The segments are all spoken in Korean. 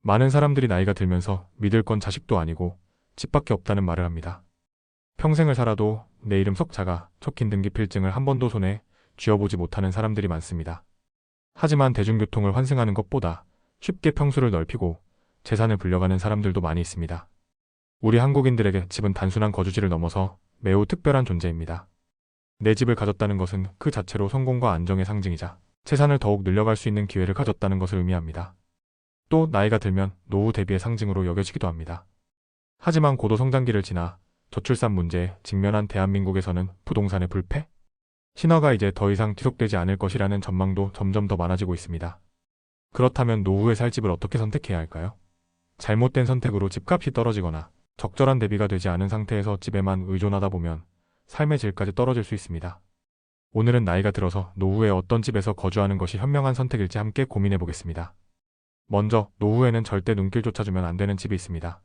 많은 사람들이 나이가 들면서 믿을 건 자식도 아니고 집밖에 없다는 말을 합니다. 평생을 살아도 내 이름 석자가 적힌 등기필증을 한 번도 손에 쥐어보지 못하는 사람들이 많습니다. 하지만 대중교통을 환승하는 것보다 쉽게 평수를 넓히고 재산을 불려가는 사람들도 많이 있습니다. 우리 한국인들에게 집은 단순한 거주지를 넘어서 매우 특별한 존재입니다. 내 집을 가졌다는 것은 그 자체로 성공과 안정의 상징이자 재산을 더욱 늘려갈 수 있는 기회를 가졌다는 것을 의미합니다. 또 나이가 들면 노후 대비의 상징으로 여겨지기도 합니다. 하지만 고도 성장기를 지나 저출산 문제에 직면한 대한민국에서는 부동산의 불패? 신화가 이제 더 이상 지속되지 않을 것이라는 전망도 점점 더 많아지고 있습니다. 그렇다면 노후에 살 집을 어떻게 선택해야 할까요? 잘못된 선택으로 집값이 떨어지거나 적절한 대비가 되지 않은 상태에서 집에만 의존하다 보면 삶의 질까지 떨어질 수 있습니다. 오늘은 나이가 들어서 노후에 어떤 집에서 거주하는 것이 현명한 선택일지 함께 고민해 보겠습니다. 먼저 노후에는 절대 눈길조차 주면 안 되는 집이 있습니다.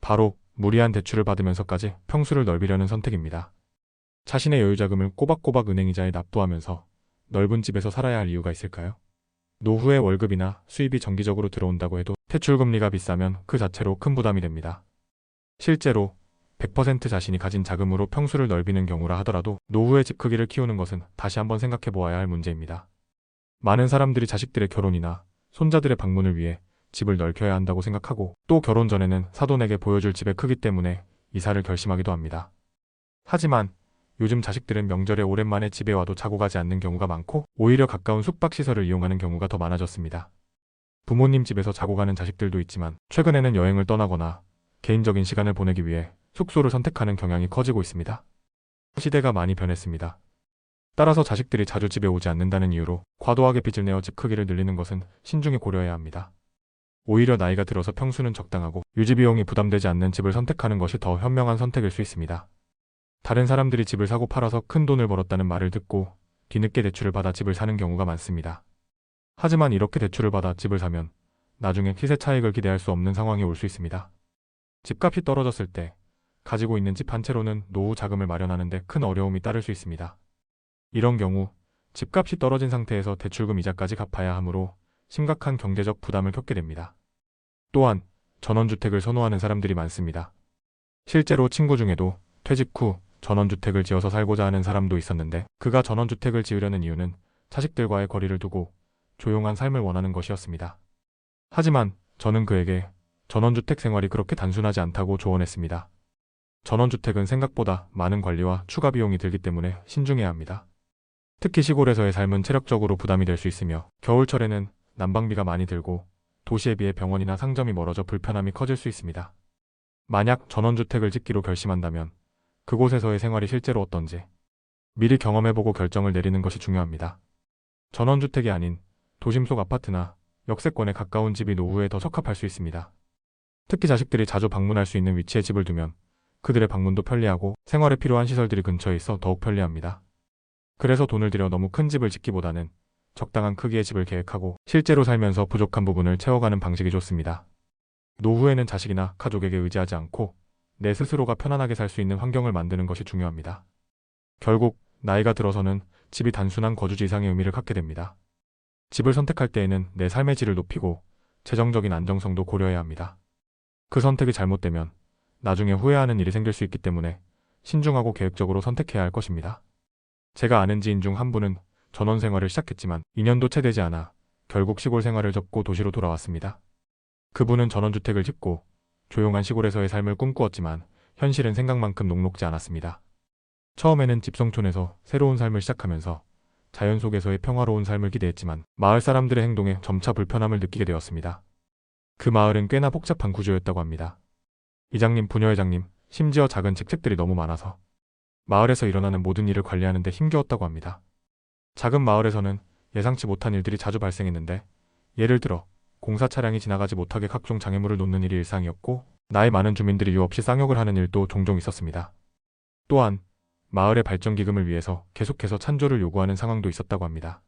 바로 무리한 대출을 받으면서까지 평수를 넓이려는 선택입니다. 자신의 여유자금을 꼬박꼬박 은행이자에 납부하면서 넓은 집에서 살아야 할 이유가 있을까요? 노후에 월급이나 수입이 정기적으로 들어온다고 해도 대출금리가 비싸면 그 자체로 큰 부담이 됩니다. 실제로 100% 자신이 가진 자금으로 평수를 넓이는 경우라 하더라도 노후에 집 크기를 키우는 것은 다시 한번 생각해 보아야 할 문제입니다. 많은 사람들이 자식들의 결혼이나 손자들의 방문을 위해 집을 넓혀야 한다고 생각하고 또 결혼 전에는 사돈에게 보여줄 집의 크기 때문에 이사를 결심하기도 합니다. 하지만 요즘 자식들은 명절에 오랜만에 집에 와도 자고 가지 않는 경우가 많고 오히려 가까운 숙박시설을 이용하는 경우가 더 많아졌습니다. 부모님 집에서 자고 가는 자식들도 있지만 최근에는 여행을 떠나거나 개인적인 시간을 보내기 위해 숙소를 선택하는 경향이 커지고 있습니다. 시대가 많이 변했습니다. 따라서 자식들이 자주 집에 오지 않는다는 이유로 과도하게 빚을 내어 집 크기를 늘리는 것은 신중히 고려해야 합니다. 오히려 나이가 들어서 평수는 적당하고 유지비용이 부담되지 않는 집을 선택하는 것이 더 현명한 선택일 수 있습니다. 다른 사람들이 집을 사고 팔아서 큰 돈을 벌었다는 말을 듣고 뒤늦게 대출을 받아 집을 사는 경우가 많습니다. 하지만 이렇게 대출을 받아 집을 사면 나중에 시세 차익을 기대할 수 없는 상황이 올 수 있습니다. 집값이 떨어졌을 때 가지고 있는 집 한 채로는 노후 자금을 마련하는 데 큰 어려움이 따를 수 있습니다. 이런 경우 집값이 떨어진 상태에서 대출금 이자까지 갚아야 하므로 심각한 경제적 부담을 겪게 됩니다. 또한 전원주택을 선호하는 사람들이 많습니다. 실제로 친구 중에도 퇴직 후 전원주택을 지어서 살고자 하는 사람도 있었는데 그가 전원주택을 지으려는 이유는 자식들과의 거리를 두고 조용한 삶을 원하는 것이었습니다. 하지만 저는 그에게 전원주택 생활이 그렇게 단순하지 않다고 조언했습니다. 전원주택은 생각보다 많은 관리와 추가 비용이 들기 때문에 신중해야 합니다. 특히 시골에서의 삶은 체력적으로 부담이 될 수 있으며 겨울철에는 난방비가 많이 들고 도시에 비해 병원이나 상점이 멀어져 불편함이 커질 수 있습니다. 만약 전원주택을 짓기로 결심한다면 그곳에서의 생활이 실제로 어떤지 미리 경험해보고 결정을 내리는 것이 중요합니다. 전원주택이 아닌 도심 속 아파트나 역세권에 가까운 집이 노후에 더 적합할 수 있습니다. 특히 자식들이 자주 방문할 수 있는 위치에 집을 두면 그들의 방문도 편리하고 생활에 필요한 시설들이 근처에 있어 더욱 편리합니다. 그래서 돈을 들여 너무 큰 집을 짓기보다는 적당한 크기의 집을 계획하고 실제로 살면서 부족한 부분을 채워가는 방식이 좋습니다. 노후에는 자식이나 가족에게 의지하지 않고 내 스스로가 편안하게 살 수 있는 환경을 만드는 것이 중요합니다. 결국 나이가 들어서는 집이 단순한 거주지 이상의 의미를 갖게 됩니다. 집을 선택할 때에는 내 삶의 질을 높이고 재정적인 안정성도 고려해야 합니다. 그 선택이 잘못되면 나중에 후회하는 일이 생길 수 있기 때문에 신중하고 계획적으로 선택해야 할 것입니다. 제가 아는 지인 중 한 분은 전원 생활을 시작했지만 2년도 채 되지 않아 결국 시골 생활을 접고 도시로 돌아왔습니다. 그분은 전원주택을 짓고 조용한 시골에서의 삶을 꿈꾸었지만 현실은 생각만큼 녹록지 않았습니다. 처음에는 집성촌에서 새로운 삶을 시작하면서 자연 속에서의 평화로운 삶을 기대했지만 마을 사람들의 행동에 점차 불편함을 느끼게 되었습니다. 그 마을은 꽤나 복잡한 구조였다고 합니다. 이장님, 부녀회장님, 심지어 작은 직책들이 너무 많아서 마을에서 일어나는 모든 일을 관리하는 데 힘겨웠다고 합니다. 작은 마을에서는 예상치 못한 일들이 자주 발생했는데 예를 들어 공사 차량이 지나가지 못하게 각종 장애물을 놓는 일이 일상이었고 나이 많은 주민들이 유없이 쌍욕을 하는 일도 종종 있었습니다. 또한 마을의 발전 기금을 위해서 계속해서 찬조를 요구하는 상황도 있었다고 합니다.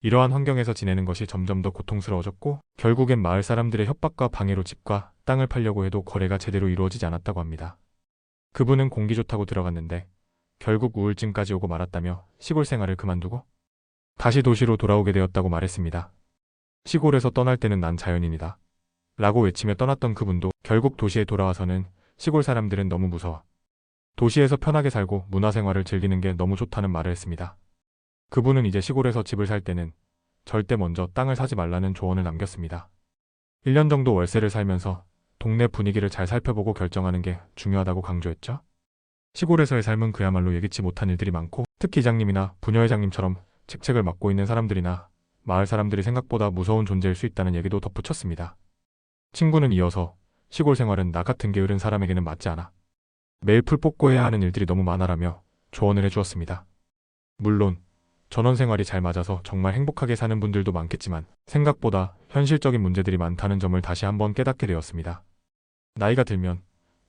이러한 환경에서 지내는 것이 점점 더 고통스러워졌고 결국엔 마을 사람들의 협박과 방해로 집과 땅을 팔려고 해도 거래가 제대로 이루어지지 않았다고 합니다. 그분은 공기 좋다고 들어갔는데 결국 우울증까지 오고 말았다며 시골 생활을 그만두고 다시 도시로 돌아오게 되었다고 말했습니다. 시골에서 떠날 때는 난 자연인이다. 라고 외치며 떠났던 그분도 결국 도시에 돌아와서는 시골 사람들은 너무 무서워 도시에서 편하게 살고 문화생활을 즐기는 게 너무 좋다는 말을 했습니다. 그분은 이제 시골에서 집을 살 때는 절대 먼저 땅을 사지 말라는 조언을 남겼습니다. 1년 정도 월세를 살면서 동네 분위기를 잘 살펴보고 결정하는 게 중요하다고 강조했죠. 시골에서의 삶은 그야말로 예기치 못한 일들이 많고 특히 이장님이나 부녀회장님처럼 직책을 맡고 있는 사람들이나 마을 사람들이 생각보다 무서운 존재일 수 있다는 얘기도 덧붙였습니다. 친구는 이어서 시골 생활은 나 같은 게으른 사람에게는 맞지 않아. 매일 풀 뽑고 해야 하는 일들이 너무 많아라며 조언을 해주었습니다. 물론 전원 생활이 잘 맞아서 정말 행복하게 사는 분들도 많겠지만 생각보다 현실적인 문제들이 많다는 점을 다시 한번 깨닫게 되었습니다. 나이가 들면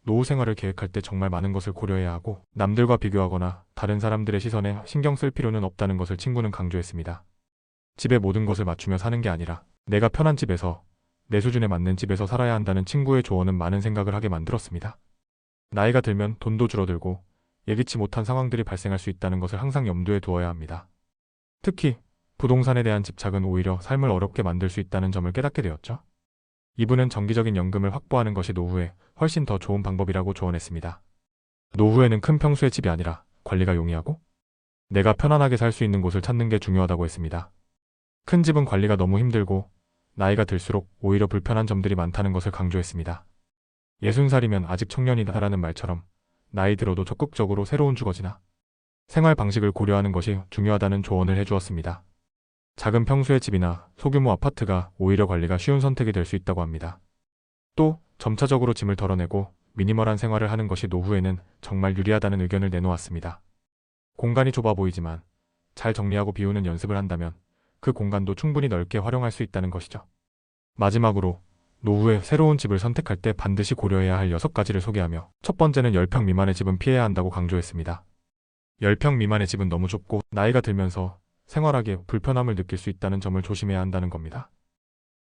노후 생활을 계획할 때 정말 많은 것을 고려해야 하고 남들과 비교하거나 다른 사람들의 시선에 신경 쓸 필요는 없다는 것을 친구는 강조했습니다. 집에 모든 것을 맞추며 사는 게 아니라 내가 편한 집에서 내 수준에 맞는 집에서 살아야 한다는 친구의 조언은 많은 생각을 하게 만들었습니다. 나이가 들면 돈도 줄어들고 예기치 못한 상황들이 발생할 수 있다는 것을 항상 염두에 두어야 합니다. 특히 부동산에 대한 집착은 오히려 삶을 어렵게 만들 수 있다는 점을 깨닫게 되었죠. 이분은 정기적인 연금을 확보하는 것이 노후에 훨씬 더 좋은 방법이라고 조언했습니다. 노후에는 큰 평수의 집이 아니라 관리가 용이하고 내가 편안하게 살 수 있는 곳을 찾는 게 중요하다고 했습니다. 큰 집은 관리가 너무 힘들고 나이가 들수록 오히려 불편한 점들이 많다는 것을 강조했습니다. 60살이면 아직 청년이다라는 말처럼 나이 들어도 적극적으로 새로운 주거지나 생활 방식을 고려하는 것이 중요하다는 조언을 해주었습니다. 작은 평수의 집이나 소규모 아파트가 오히려 관리가 쉬운 선택이 될 수 있다고 합니다. 또 점차적으로 짐을 덜어내고 미니멀한 생활을 하는 것이 노후에는 정말 유리하다는 의견을 내놓았습니다. 공간이 좁아 보이지만 잘 정리하고 비우는 연습을 한다면 그 공간도 충분히 넓게 활용할 수 있다는 것이죠. 마지막으로 노후에 새로운 집을 선택할 때 반드시 고려해야 할 6가지를 소개하며 첫 번째는 10평 미만의 집은 피해야 한다고 강조했습니다. 10평 미만의 집은 너무 좁고 나이가 들면서 생활하기에 불편함을 느낄 수 있다는 점을 조심해야 한다는 겁니다.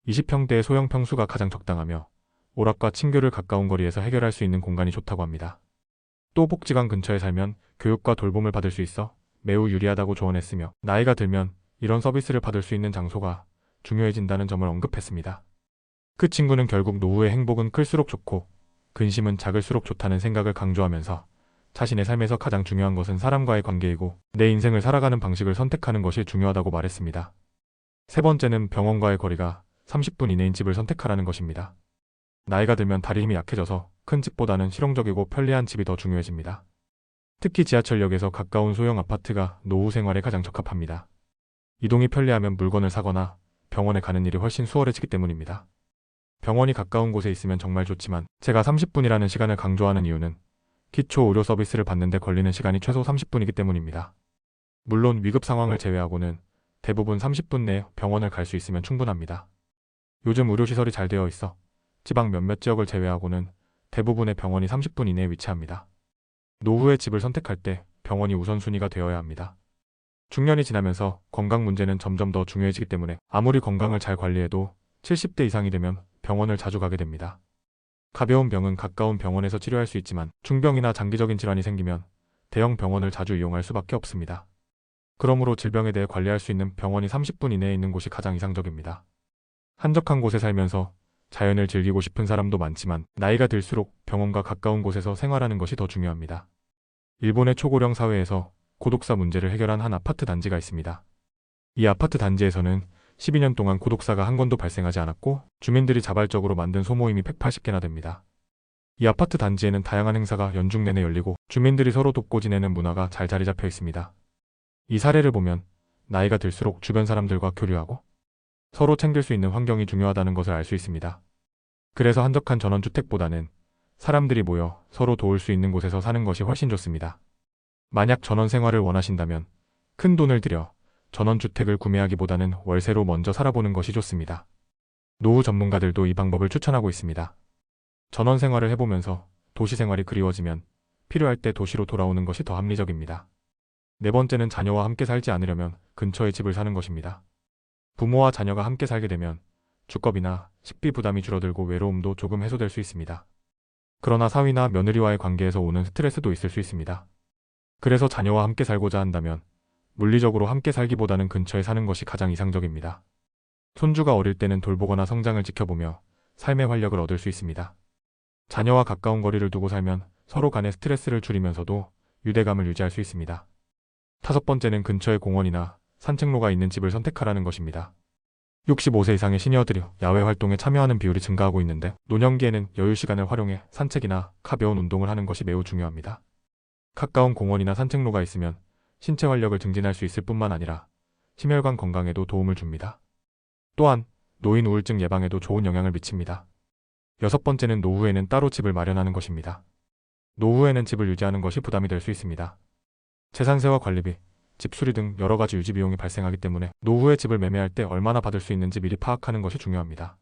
20평대의 소형 평수가 가장 적당하며 오락과 친교를 가까운 거리에서 해결할 수 있는 공간이 좋다고 합니다. 또 복지관 근처에 살면 교육과 돌봄을 받을 수 있어 매우 유리하다고 조언했으며 나이가 들면 이런 서비스를 받을 수 있는 장소가 중요해진다는 점을 언급했습니다. 그 친구는 결국 노후의 행복은 클수록 좋고 근심은 작을수록 좋다는 생각을 강조하면서 자신의 삶에서 가장 중요한 것은 사람과의 관계이고 내 인생을 살아가는 방식을 선택하는 것이 중요하다고 말했습니다. 세 번째는 병원과의 거리가 30분 이내인 집을 선택하라는 것입니다. 나이가 들면 다리 힘이 약해져서 큰 집보다는 실용적이고 편리한 집이 더 중요해집니다. 특히 지하철역에서 가까운 소형 아파트가 노후 생활에 가장 적합합니다. 이동이 편리하면 물건을 사거나 병원에 가는 일이 훨씬 수월해지기 때문입니다. 병원이 가까운 곳에 있으면 정말 좋지만 제가 30분이라는 시간을 강조하는 이유는 기초 의료 서비스를 받는데 걸리는 시간이 최소 30분이기 때문입니다. 물론 위급 상황을 제외하고는 대부분 30분 내에 병원을 갈 수 있으면 충분합니다. 요즘 의료시설이 잘 되어 있어 지방 몇몇 지역을 제외하고는 대부분의 병원이 30분 이내에 위치합니다. 노후의 집을 선택할 때 병원이 우선순위가 되어야 합니다. 중년이 지나면서 건강 문제는 점점 더 중요해지기 때문에 아무리 건강을 잘 관리해도 70대 이상이 되면 병원을 자주 가게 됩니다. 가벼운 병은 가까운 병원에서 치료할 수 있지만 중병이나 장기적인 질환이 생기면 대형 병원을 자주 이용할 수밖에 없습니다. 그러므로 질병에 대해 관리할 수 있는 병원이 30분 이내에 있는 곳이 가장 이상적입니다. 한적한 곳에 살면서 자연을 즐기고 싶은 사람도 많지만 나이가 들수록 병원과 가까운 곳에서 생활하는 것이 더 중요합니다. 일본의 초고령 사회에서 고독사 문제를 해결한 한 아파트 단지가 있습니다. 이 아파트 단지에서는 12년 동안 고독사가 한 건도 발생하지 않았고 주민들이 자발적으로 만든 소모임이 180개나 됩니다. 이 아파트 단지에는 다양한 행사가 연중 내내 열리고 주민들이 서로 돕고 지내는 문화가 잘 자리 잡혀 있습니다. 이 사례를 보면 나이가 들수록 주변 사람들과 교류하고 서로 챙길 수 있는 환경이 중요하다는 것을 알 수 있습니다. 그래서 한적한 전원주택보다는 사람들이 모여 서로 도울 수 있는 곳에서 사는 것이 훨씬 좋습니다. 만약 전원 생활을 원하신다면 큰 돈을 들여 전원주택을 구매하기보다는 월세로 먼저 살아보는 것이 좋습니다. 노후 전문가들도 이 방법을 추천하고 있습니다. 전원 생활을 해보면서 도시 생활이 그리워지면 필요할 때 도시로 돌아오는 것이 더 합리적입니다. 네 번째는 자녀와 함께 살지 않으려면 근처에 집을 사는 것입니다. 부모와 자녀가 함께 살게 되면 주거비나 식비 부담이 줄어들고 외로움도 조금 해소될 수 있습니다. 그러나 사위나 며느리와의 관계에서 오는 스트레스도 있을 수 있습니다. 그래서 자녀와 함께 살고자 한다면 물리적으로 함께 살기보다는 근처에 사는 것이 가장 이상적입니다. 손주가 어릴 때는 돌보거나 성장을 지켜보며 삶의 활력을 얻을 수 있습니다. 자녀와 가까운 거리를 두고 살면 서로 간의 스트레스를 줄이면서도 유대감을 유지할 수 있습니다. 다섯 번째는 근처에 공원이나 산책로가 있는 집을 선택하라는 것입니다. 65세 이상의 시니어들이 야외 활동에 참여하는 비율이 증가하고 있는데 노년기에는 여유 시간을 활용해 산책이나 가벼운 운동을 하는 것이 매우 중요합니다. 가까운 공원이나 산책로가 있으면 신체 활력을 증진할 수 있을 뿐만 아니라 심혈관 건강에도 도움을 줍니다. 또한 노인 우울증 예방에도 좋은 영향을 미칩니다. 여섯 번째는 노후에는 따로 집을 마련하는 것입니다. 노후에는 집을 유지하는 것이 부담이 될 수 있습니다. 재산세와 관리비, 집 수리 등 여러 가지 유지 비용이 발생하기 때문에 노후에 집을 매매할 때 얼마나 받을 수 있는지 미리 파악하는 것이 중요합니다.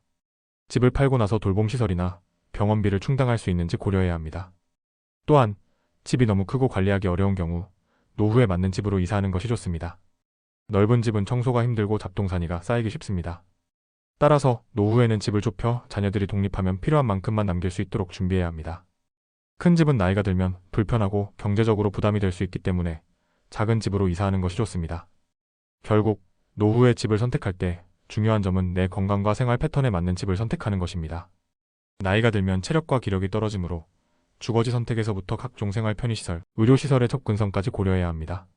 집을 팔고 나서 돌봄시설이나 병원비를 충당할 수 있는지 고려해야 합니다. 또한 집이 너무 크고 관리하기 어려운 경우 노후에 맞는 집으로 이사하는 것이 좋습니다. 넓은 집은 청소가 힘들고 잡동사니가 쌓이기 쉽습니다. 따라서 노후에는 집을 좁혀 자녀들이 독립하면 필요한 만큼만 남길 수 있도록 준비해야 합니다. 큰 집은 나이가 들면 불편하고 경제적으로 부담이 될 수 있기 때문에 작은 집으로 이사하는 것이 좋습니다. 결국 노후에 집을 선택할 때 중요한 점은 내 건강과 생활 패턴에 맞는 집을 선택하는 것입니다. 나이가 들면 체력과 기력이 떨어지므로 주거지 선택에서부터 각종 생활 편의시설, 의료시설의 접근성까지 고려해야 합니다.